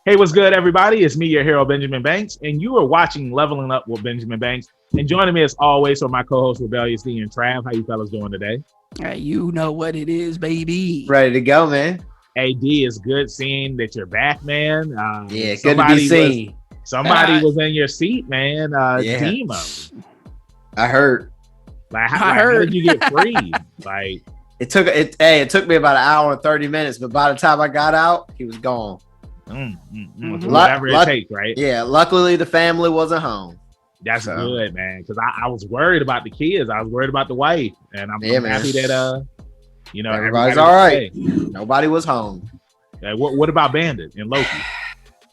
Hey, what's good, everybody? It's me, your hero, Benjamin Banks, and you are watching Leveling Up with Benjamin Banks. And joining me as always are my co-hosts, Rebellious D and Trav. How you fellas doing today? You know what it is, baby. Ready to go, man. Hey, D, it's good seeing that you're back, man. Yeah, good to be seen. Somebody was in your seat, man. Yeah. Demo. I heard. How did you get free? It took me about an hour and 30 minutes, but by the time I got out, he was gone. Whatever it takes, right? Yeah, luckily the family wasn't home. That's good, man. Because I was worried about the kids. I was worried about the wife, and I'm happy that everybody's all right. Nobody was home. What about Bandit and Loki?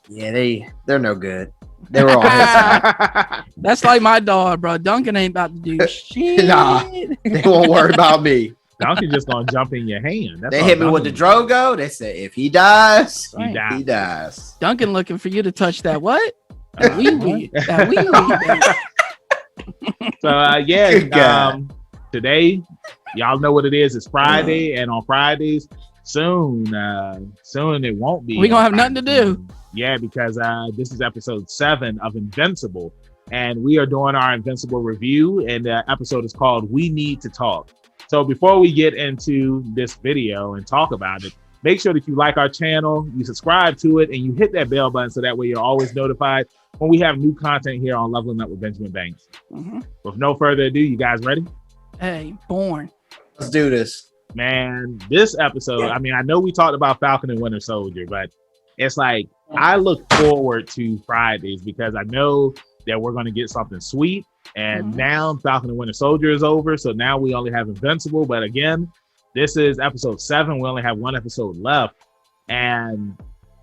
Yeah, they're no good. They were on his side. That's like my dog, bro. Duncan ain't about to do shit. Nah, they won't worry about me. Duncan just gonna jump in your hand. They hit me with the Drogo. They said if he dies, he dies. Duncan looking for you to touch that what? Today, y'all know what it is. It's Friday, and on Fridays, soon it won't be. We gonna have nothing to do. Yeah, because this is episode 7 of Invincible, and we are doing our Invincible review, and the episode is called "We Need to Talk." So before we get into this video and talk about it, make sure that you like our channel, you subscribe to it, and you hit that bell button so that way you're always notified when we have new content here on Leveling Up with Benjamin Banks. With no further ado, you guys ready? Hey, born. Let's do this. Man, this episode, I mean, I know we talked about Falcon and Winter Soldier, but it's like I look forward to Fridays because I know that we're going to get something sweet. And now Falcon and Winter Soldier is over. So now we only have Invincible. But again, this is episode 7. We only have one episode left. And,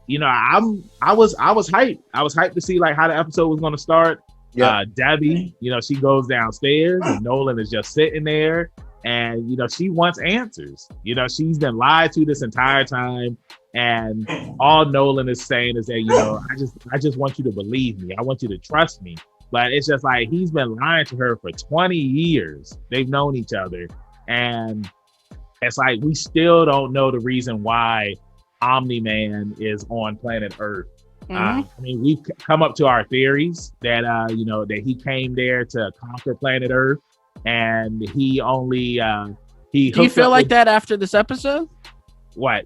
I was hyped. I was hyped to see like how the episode was going to start. Yeah. Debbie, she goes downstairs and Nolan is just sitting there. And, she wants answers. She's been lied to this entire time. And all Nolan is saying is that, I just want you to believe me. I want you to trust me. But it's just like he's been lying to her for 20 years. They've known each other. And it's like we still don't know the reason why Omni-Man is on planet Earth. We've come up to our theories that, that he came there to conquer planet Earth. And he only Do you feel like that after this episode? What?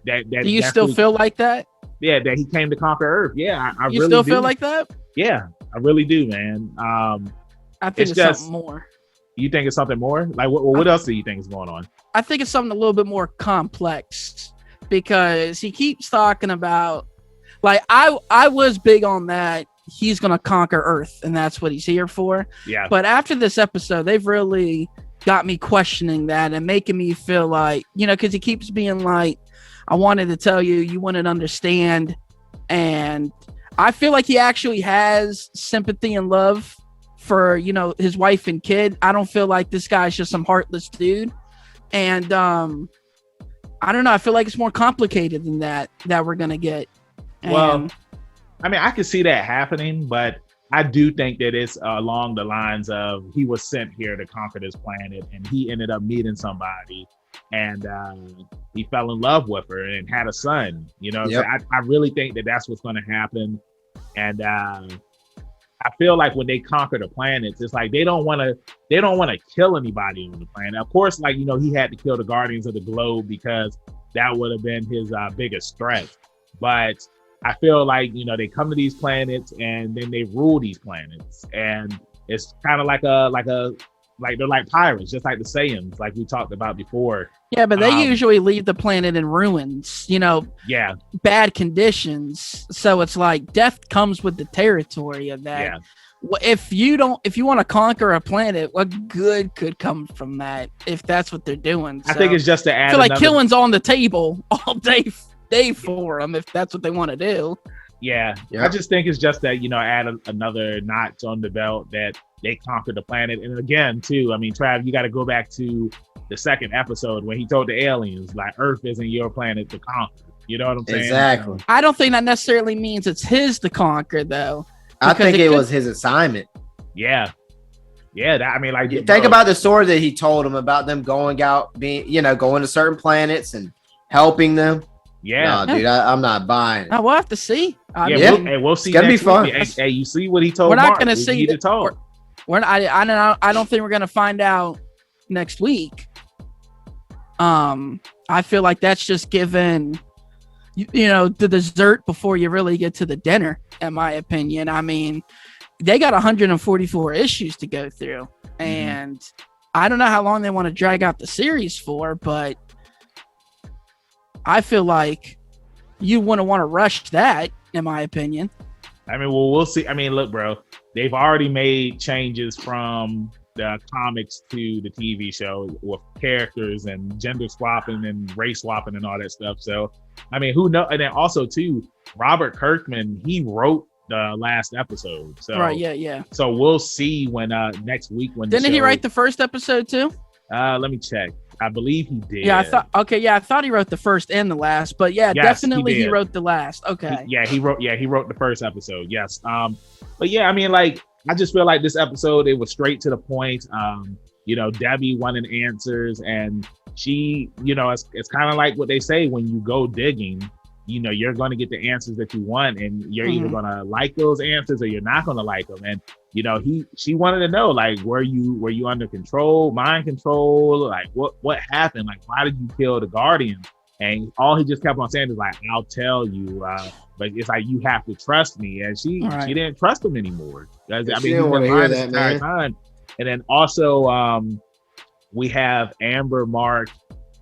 Do you still feel like that? Yeah, that he came to conquer Earth. Yeah, I you really still do. Feel like that? Yeah, I really do, man. I think it's just something more. You think it's something more? Like, what else do you think is going on? I think it's something a little bit more complex because he keeps talking about, like, I was big on that. He's going to conquer Earth, and that's what he's here for. Yeah. But after this episode, they've really got me questioning that and making me feel like, because he keeps being like, I wanted to tell you, you wouldn't understand. And I feel like he actually has sympathy and love for, his wife and kid. I don't feel like this guy's just some heartless dude. And I don't know. I feel like it's more complicated than that we're going to get. And, I could see that happening, but I do think that it's along the lines of he was sent here to conquer this planet and he ended up meeting somebody and he fell in love with her and had a son, Yep. So I really think that that's what's going to happen. And I feel like when they conquer the planets, it's like they don't want to kill anybody on the planet. Of course, like, he had to kill the Guardians of the Globe because that would have been his biggest threat. But I feel like, they come to these planets and then they rule these planets. And it's kind of like they're like pirates, just like the Saiyans, like we talked about before. Yeah, but they usually leave the planet in ruins, Yeah. Bad conditions. So it's like death comes with the territory of that. Yeah. If you want to conquer a planet, what good could come from that if that's what they're doing? So I think it's just to add. I feel like killing's on the table all day for them if that's what they want to do. Yeah. I just think it's just that, add another notch on the belt that they conquered the planet. And again, too, Trav, you got to go back to the second episode when he told the aliens, like, Earth isn't your planet to conquer. You know what I'm saying? Exactly. I don't think that necessarily means it's his to conquer, though. I think it was his assignment. Yeah. Yeah. Think about the story that he told him about them going out, going to certain planets and helping them. Yeah. No, dude, I'm not buying it. We'll have to see. We'll see. It's gonna be fun. Hey, you see what he told? We're not Mark. gonna see it. I don't think we're gonna find out next week. I feel like that's just given, the dessert before you really get to the dinner, in my opinion. I mean, they got 144 issues to go through, and I don't know how long they want to drag out the series for, but I feel like you wouldn't want to rush that, in my opinion. I mean, well, we'll see. I mean, look, bro, they've already made changes from the comics to the TV show with characters and gender swapping and race swapping and all that stuff. So, I mean, who knows? And then also, too, Robert Kirkman, he wrote the last episode. So, right, yeah. So we'll see when next week when didn't he write the first episode too? Let me check. I believe he did. Yeah, I thought he wrote the first and the last, but yeah, yes, definitely he wrote the last. Okay. He wrote the first episode. Yes. But yeah, I mean, like, I just feel like this episode, it was straight to the point. Debbie wanted answers, and she, it's kind of like what they say when you go digging, you're going to get the answers that you want, and you're either going to like those answers or you're not going to like them. And she wanted to know, like, were you under control, mind control, like what happened, like why did you kill the Guardian? And all he just kept on saying is like, I'll tell you, but it's like, you have to trust me. And she didn't trust him anymore. I mean, he didn't want to hear that, entire time. And then also we have Amber, Mark,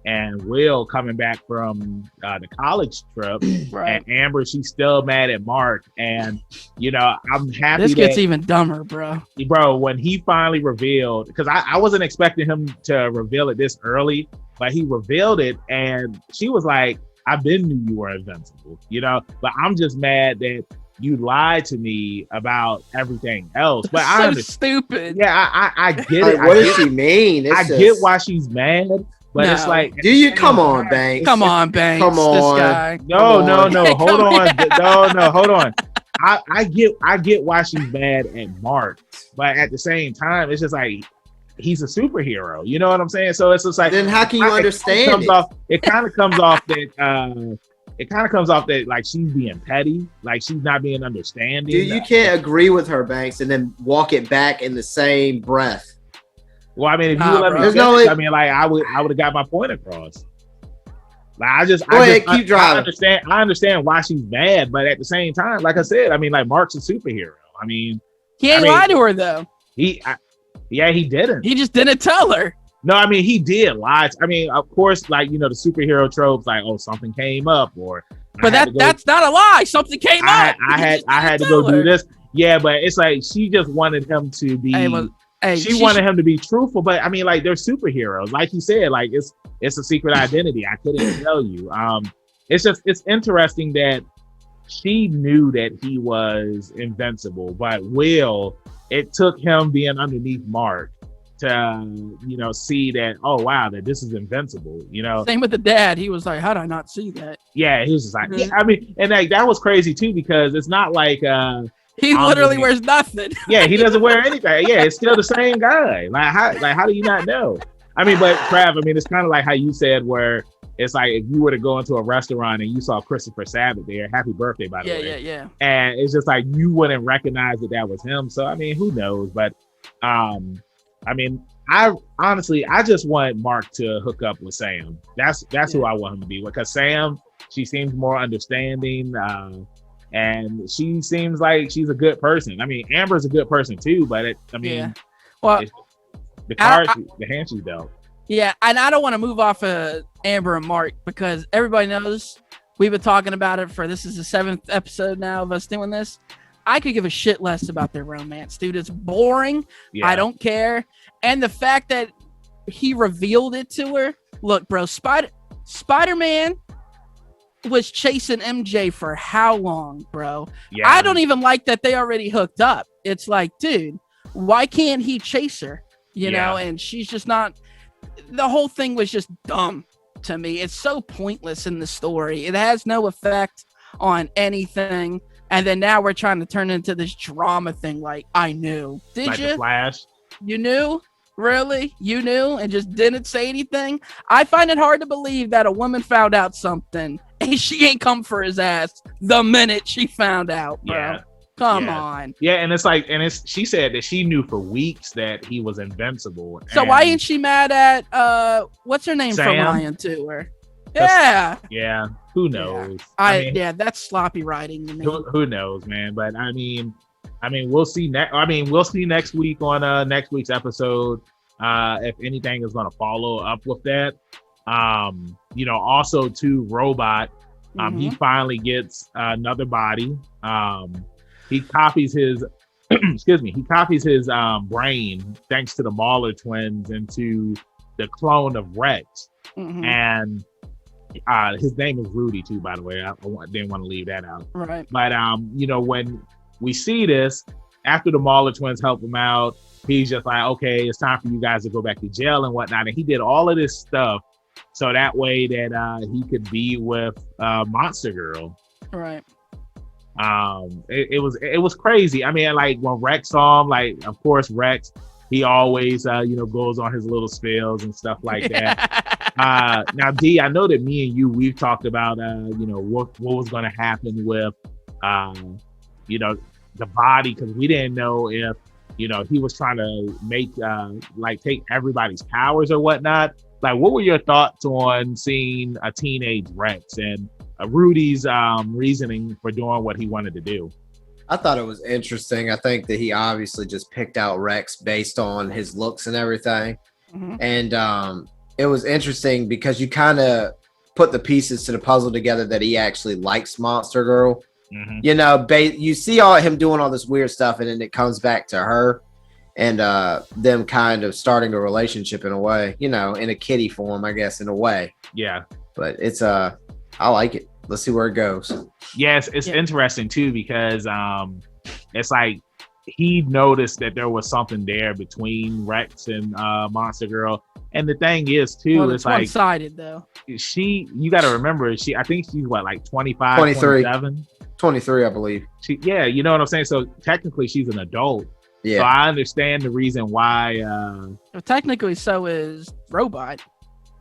and Will coming back from the college trip. Right. And Amber, she's still mad at Mark. And, I'm happy. This gets even dumber, bro. Bro, when he finally revealed, because I wasn't expecting him to reveal it this early, but he revealed it. And she was like, I've been knew you were invincible, but I'm just mad that you lied to me about everything else. But I understand. Stupid. Yeah, I get it. What does she mean? Get why she's mad. But it's like, do you come on, Banks? Come on, Banks. Come on. This guy. No. Hold on. No. Hold on. I get why she's mad at Mark, but at the same time, it's just like, he's a superhero. You know what I'm saying? So it's just like, then how can you understand it? It kind of comes off that like she's being petty, like she's not being understanding. Dude, you can't agree with her, Banks, and then walk it back in the same breath. Well, I mean, if you let me finish, I mean, like, I would have got my point across. Like, keep driving. I understand why she's mad, but at the same time, like I said, I mean, like, Mark's a superhero. I mean, he ain't lied to her though. He didn't. He just didn't tell her. No, I mean, he did lie. I mean, of course, like, the superhero tropes, like, oh, something came up, or. But that's not a lie. Something came up. I had to go do this. Yeah, but it's like she just wanted him to be. She wanted him to be truthful, but I mean, like, they're superheroes. Like you said, like, it's a secret identity. I couldn't tell you. It's interesting that she knew that he was invincible, but Will, it took him being underneath Mark to see that, oh wow, that this is invincible. Same with the dad. He was like, how did I not see that? Yeah, he was just like, I mean, and like that was crazy too, because it's not like he literally wears nothing. Yeah, he doesn't wear anything. Yeah, it's still the same guy. How do you not know? I mean, but Trav, I mean, it's kind of like how you said, where it's like if you were to go into a restaurant and you saw Christopher Sabat there, happy birthday, by the way. Yeah. And it's just like you wouldn't recognize that was him. So I mean, who knows? But I mean, I just want Mark to hook up with Sam. That's who I want him to be, because Sam, she seems more understanding. And she seems like she's a good person. I mean, Amber's a good person too, but the hand she's dealt. Yeah, and I don't want to move off of Amber and Mark, because everybody knows we've been talking about it this is the 7th episode now of us doing this. I could give a shit less about their romance, dude. It's boring. Yeah. I don't care. And the fact that he revealed it to her. Look, bro, Spider-Man was chasing MJ for how long, bro? Yeah. I don't even like that they already hooked up. It's like, dude, why can't he chase her? You know, and she's just not. The whole thing was just dumb to me. It's so pointless in the story. It has no effect on anything. And then now we're trying to turn into this drama thing. Like, I knew. Did you? The Flash. You knew? Really? You knew and just didn't say anything? I find it hard to believe that a woman found out something and she ain't come for his ass the minute she found out, bro. Yeah. Come on. Yeah, and she said that she knew for weeks that he was invincible. So why ain't she mad at what's her name Sam? for lying to her? Yeah. Yeah. Who knows? Yeah. That's sloppy writing to me. Who knows, man? But I mean, we'll see next week on next week's episode if anything is going to follow up with that. Also too, Robot. He finally gets another body. He copies his he copies his brain thanks to the Mauler twins into the clone of Rex. And his name is Rudy too, by the way. I didn't want to leave that out. Right. But when we see this, after the Mauler twins help him out, he's just like, okay, it's time for you guys to go back to jail and whatnot. And he did all of this stuff so that way that he could be with Monster Girl. Right. It was crazy. I mean, like when Rex saw him, like of course Rex, he always goes on his little spills and stuff like that. Now D, I know that me and you, we've talked about what was going to happen with the body, because we didn't know if he was trying to make take everybody's powers or whatnot. Like, what were your thoughts on seeing a teenage Rex and Rudy's reasoning for doing what he wanted to do? I thought it was interesting. I think that he obviously just picked out Rex based on his looks and everything. And it was interesting because you kind of put the pieces to the puzzle together that he actually likes Monster Girl. You see all him doing all this weird stuff, and then it comes back to her and them kind of starting a relationship in a way, in a kiddie form, I guess, in a way. Yeah. But it's I like it. Let's see where it goes. Yes, it's interesting too, because it's like he noticed that there was something there between Rex and Monster Girl. And the thing is too, it's like one-sided though. You got to remember, I think she's what, like 25, 23. 27? 23, I believe. You know what I'm saying? So technically she's an adult. Yeah. So I understand the reason why. Well, technically, so is Robot.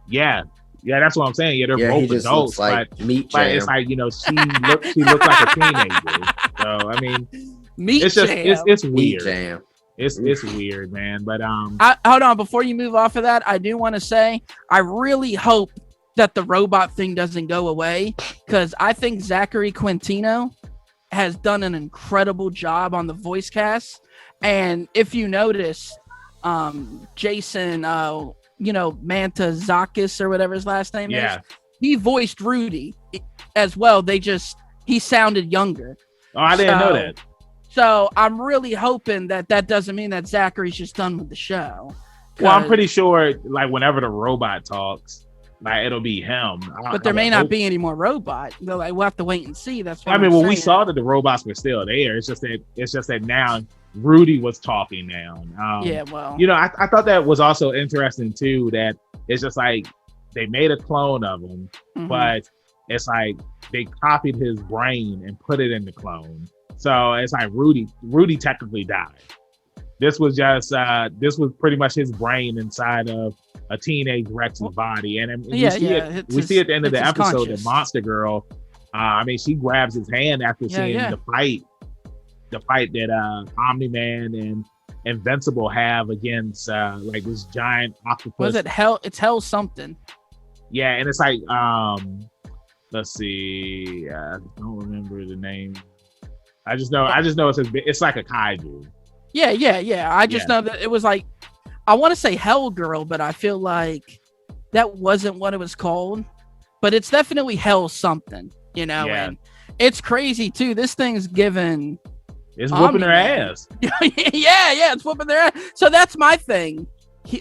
Yeah, that's what I'm saying. Yeah, they're both adults. Like Meat Jam. But it's like she looks like a teenager. So I mean, it's weird. Meat Jam. It's weird, man. But hold on, before you move off of that, I do want to say I really hope that the robot thing doesn't go away, because I think Zachary Quintino has done an incredible job on the voice cast. And if you notice, Jason, Mantzoukas or whatever his last name is, he voiced Rudy as well. He sounded younger. Oh, I didn't know that. So I'm really hoping that doesn't mean that Zachary's just done with the show. Well, I'm pretty sure, like, whenever the robot talks, like, it'll be him. But there may not be any more robot. We'll have to wait and see. That's what we saw that the robots were still there. It's just that now Rudy was talking now. I thought that was also interesting too, that it's just like they made a clone of him, but it's like they copied his brain and put it in the clone. So it's like Rudy technically died. This was pretty much his brain inside of a teenage Rex's body. And we see at the end of the episode that Monster Girl, she grabs his hand after seeing the fight that Omni-Man and Invincible have against like this giant octopus. Was it Hell? It's Hell something. Yeah, and it's like let's see, I don't remember the name. I just know it's like a kaiju. Yeah. I just know that it was like, I want to say Hell Girl, but I feel like that wasn't what it was called. But it's definitely Hell something, and it's crazy too. This thing's given. It's whooping their ass. yeah, it's whooping their ass. So that's my thing.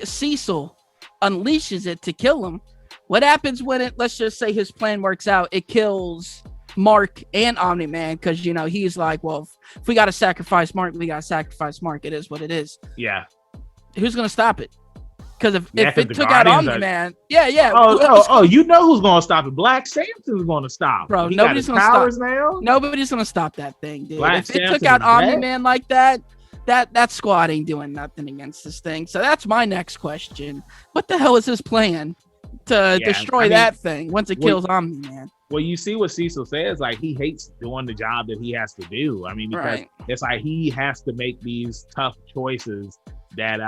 Cecil unleashes it to kill him. What happens when let's just say his plan works out? It kills Mark and Omni-Man, because he's like, well, if we got to sacrifice Mark, we got to sacrifice Mark. It is what it is. Yeah. Who's gonna stop it? Because if it took out Omni-Man, Oh, you know who's gonna stop it? Black Samson's gonna stop, bro. Nobody's gonna stop. Nobody's gonna stop that thing, dude. If it took out Omni-Man like that, that squad ain't doing nothing against this thing. So that's my next question. What the hell is his plan to destroy that thing once it kills Omni-Man? Well, you see what Cecil says, like he hates doing the job that he has to do. I mean, because it's like he has to make these tough choices that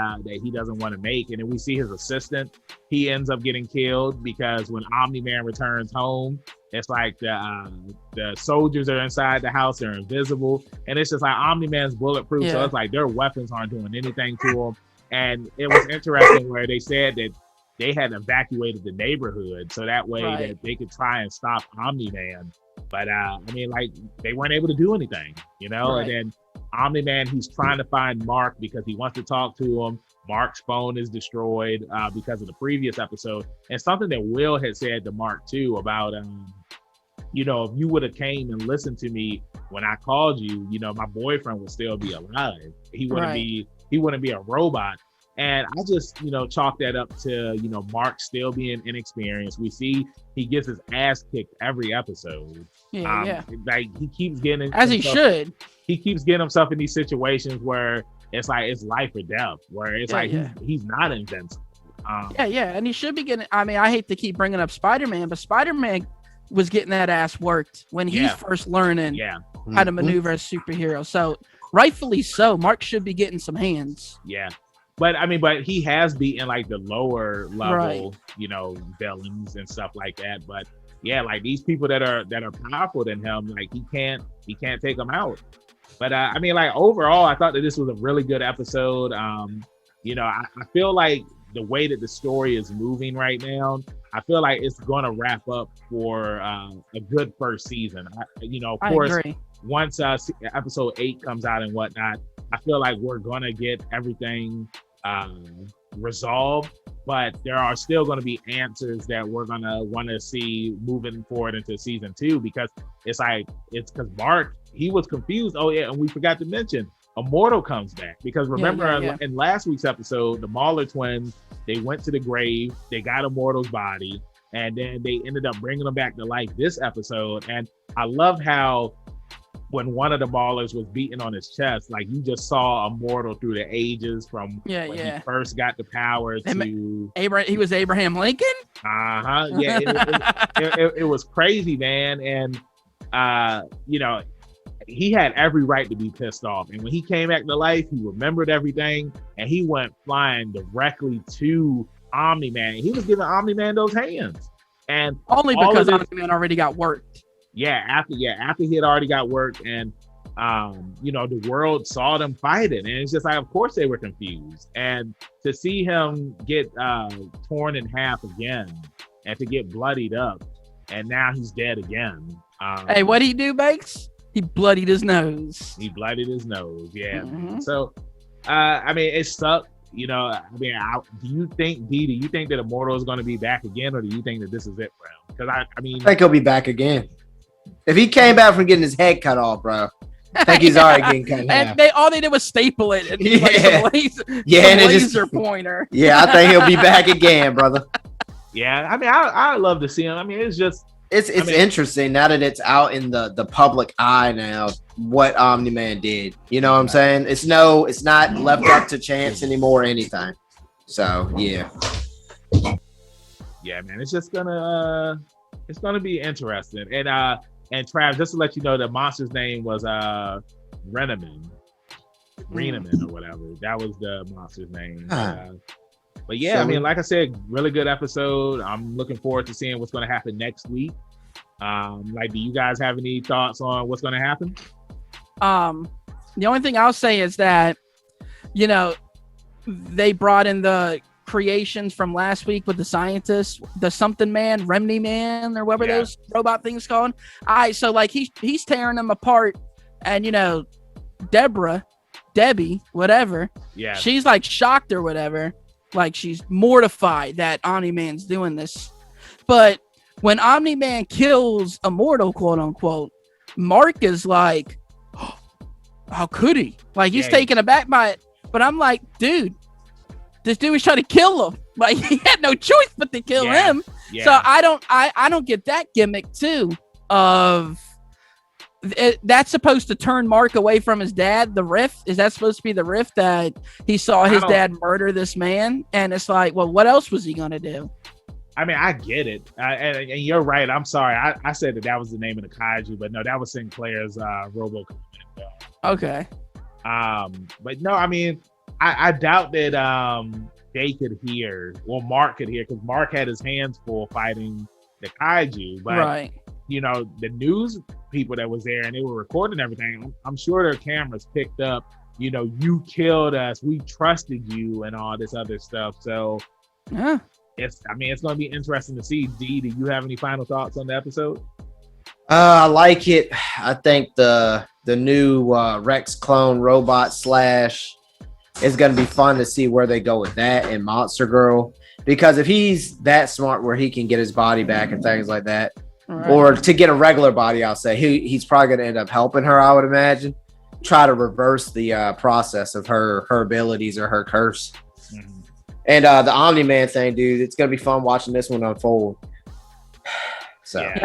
he doesn't want to make. And then we see his assistant, he ends up getting killed because when Omni-Man returns home, it's like the soldiers are inside the house, they're invisible, and it's just like Omni-Man's bulletproof, so it's like their weapons aren't doing anything to him. And it was interesting where they said that they had evacuated the neighborhood so that way that they could try and stop Omni-Man. But I mean, like, they weren't able to do anything, you know. And then Omni-Man, he's trying to find Mark because he wants to talk to him. Mark's phone is destroyed because of the previous episode. And something that Will had said to Mark too about, you know, if you would have came and listened to me when I called you, you know, my boyfriend would still be alive. He wouldn't be a robot. And I just, you know, chalk that up to, you know, Mark still being inexperienced. We see he gets his ass kicked every episode. Like he keeps getting he should. He keeps getting himself in these situations where it's like it's life or death, where it's he's not invincible. And he should be getting. I mean, I hate to keep bringing up Spider-Man, but Spider-Man was getting that ass worked when he's first learning how to maneuver as a superhero. So rightfully so, Mark should be getting some hands. Yeah. But I mean, but he has beaten like the lower level, you know, villains and stuff like that. But yeah, like these people that are powerful than him, like he can't take them out. But I mean, like overall, I thought that this was a really good episode. You know, I feel like the way that the story is moving right now, I feel like it's going to wrap up for a good first season. You know, of course, once episode 8 comes out and whatnot, I feel like we're going to get everything resolved, but there are still going to be answers that we're going to want to see moving forward into season 2, because it's because Mark, he was confused. Oh yeah, and we forgot to mention Immortal comes back, because remember in last week's episode, the Mauler twins, they went to the grave, they got Immortal's body, and then they ended up bringing him back to life this episode. And I love how when one of the Maulers was beating on his chest, like you just saw Immortal through the ages from when he first got the power to he was Abraham Lincoln. Yeah, it was crazy, man. And you know, he had every right to be pissed off. And when he came back to life, he remembered everything, and he went flying directly to Omni-Man. He was giving Omni-Man those hands, and only because Omni-Man already got worked. After he had already got work, and you know, the world saw them fighting, and it's just like, of course they were confused. And to see him get torn in half again, and to get bloodied up, and now he's dead again. Hey, what did he do, Banks? He bloodied his nose. Yeah. So I mean, it sucked. You know, I mean, do you think that Immortal is going to be back again, or do you think that this is it for him? Because I mean, I think he'll be back again. If he came back from getting his head cut off, bro, I think he's already getting cut in half. And all they did was staple it and like laser pointer. Yeah, I think he'll be back again, brother. Yeah, I mean, I love to see him. I mean, it's interesting now that it's out in the public eye now what Omni-Man did. You know what I'm saying? It's not left up to chance anymore or anything. So yeah. Yeah, man, it's just gonna be interesting. And Trav, just to let you know, the monster's name was Renaman or whatever. That was the monster's name. But yeah, I mean, like I said, really good episode. I'm looking forward to seeing what's going to happen next week. Like, do you guys have any thoughts on what's going to happen? The only thing I'll say is that, you know, they brought in the creations from last week with the scientists, the something man, Remney man, or whatever those robot things called. So like he's tearing them apart, and you know, Debbie, whatever. Yeah. She's like shocked or whatever. Like she's mortified that Omni-Man's doing this. But when Omni-Man kills Immortal, quote unquote, Mark is like, oh, how could he? Like he's taken aback by it. But I'm like, dude, this dude was trying to kill him. Like he had no choice but to kill him. Yeah. So I don't get that gimmick too of that's supposed to turn Mark away from his dad. The rift, is that supposed to be the rift that he saw his dad murder this man? And it's like, well, what else was he gonna do? I mean, I get it, and you're right. I'm sorry, I said that was the name of the kaiju, but no, that was Sinclair's Robo. Okay. But no, I mean, I doubt that they could hear, or Mark could hear, because Mark had his hands full fighting the kaiju. But right. You know, the news people that was there and they were recording everything, I'm sure their cameras picked up, you know, you killed us, we trusted you, and all this other stuff. So yeah. It's going to be interesting to see. D, do you have any final thoughts on the episode? I like it. I think the new Rex clone robot slash is going to be fun to see where they go with that and Monster Girl, because if he's that smart where he can get his body back and things like that, right. Or to get a regular body, I'll say he's probably going to end up helping her, I would imagine, try to reverse the process of her abilities or her curse. Mm-hmm. And the Omni-Man thing, dude, it's gonna be fun watching this one unfold. So yeah.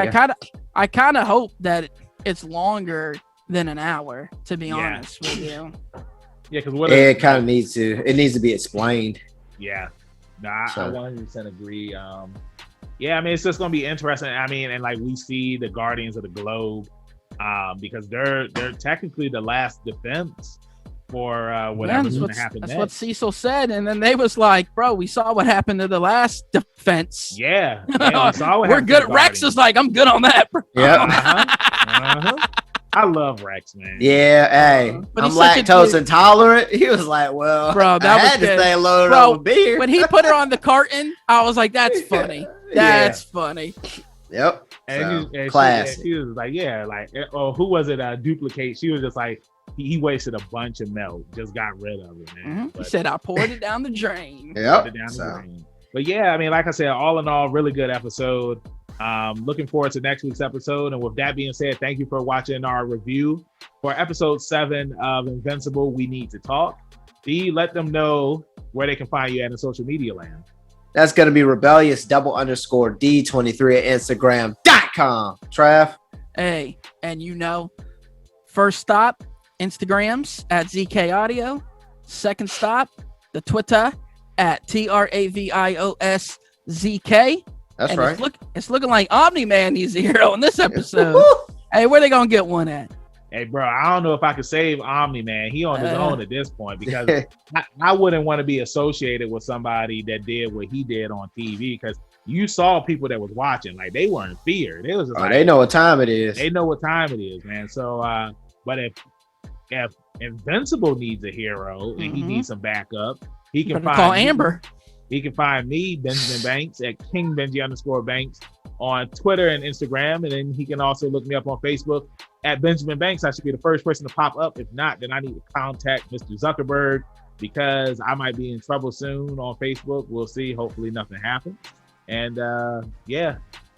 I kind of hope that it's longer than an hour, to be honest with you. Yeah, because it kind of needs to. It needs to be explained. Yeah, no, I 100% agree. Yeah, I mean, it's just gonna be interesting. I mean, and like we see the Guardians of the Globe, because they're technically the last defense for whatever's going to happen That's next. what Cecil said, and then they was like, bro, we saw what happened to the last defense. Yeah, we saw what we're good. Rex is like, I'm good on that, bro. Yeah. I love Rex, man. Yeah, hey, I'm lactose intolerant. He was like, well, bro, I had to stay loaded up with beer. When he put her on the carton, I was like, that's funny. That's funny. Yep. And class. She was like, yeah, like, oh, who was it? Duplicate. She was just like, he wasted a bunch of milk, just got rid of it, man. Mm-hmm. He said, I poured it down the drain. Yep. But yeah, I mean, like I said, all in all, really good episode. Looking forward to next week's episode. And with that being said, thank you for watching our review for episode 7 of Invincible, We Need to Talk. D, let them know where they can find you at in social media land. That's going to be rebellious_D23 at Instagram.com. Trav? Hey, and you know, first stop, Instagrams at ZK Audio. Second stop, the Twitter at TRAVIOSZK. That's and right. It's looking like Omni-Man needs a hero in this episode. Hey, where they gonna get one at? Hey, bro, I don't know if I could save Omni-Man. He on his own at this point, because I wouldn't want to be associated with somebody that did what he did on TV, because you saw people that was watching, like they weren't feared. It was just they know what time it is. They know what time it is, man. So, but if Invincible needs a hero and he needs some backup, he can call Amber. He can find me, Benjamin Banks, at KingBenji_Banks on Twitter and Instagram. And then he can also look me up on Facebook at Benjamin Banks. I should be the first person to pop up. If not, then I need to contact Mr. Zuckerberg, because I might be in trouble soon on Facebook. We'll see. Hopefully nothing happens. And yeah,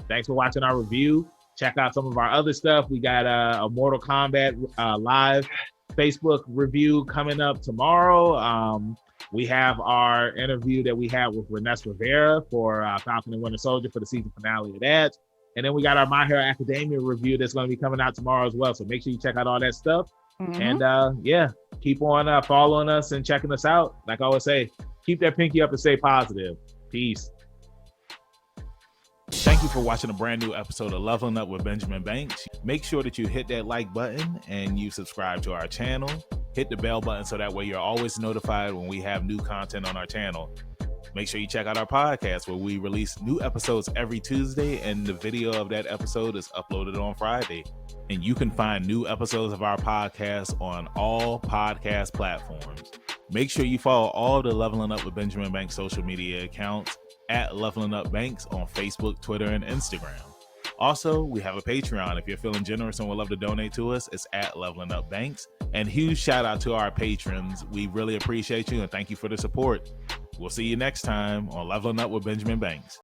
thanks for watching our review. Check out some of our other stuff. We got a Mortal Kombat live Facebook review coming up tomorrow. We have our interview that we had with Renes Rivera for Falcon and Winter Soldier for the season finale of that. And then we got our My Hero Academia review that's going to be coming out tomorrow as well. So make sure you check out all that stuff. And yeah, keep on following us and checking us out. Like I always say, keep that pinky up and stay positive. Peace. Thank you for watching a brand new episode of Leveling Up with Benjamin Banks. Make sure that you hit that like button and you subscribe to our channel. Hit the bell button so that way you're always notified when we have new content on our channel. Make sure you check out our podcast, where we release new episodes every Tuesday, and the video of that episode is uploaded on Friday. And you can find new episodes of our podcast on all podcast platforms. Make sure you follow all the Leveling Up with Benjamin Banks social media accounts at Leveling Up Banks on Facebook, Twitter, and Instagram. Also, we have a Patreon. If you're feeling generous and would love to donate to us, it's at Leveling Up Banks. And huge shout out to our patrons. We really appreciate you and thank you for the support. We'll see you next time on Leveling Up with Benjamin Banks.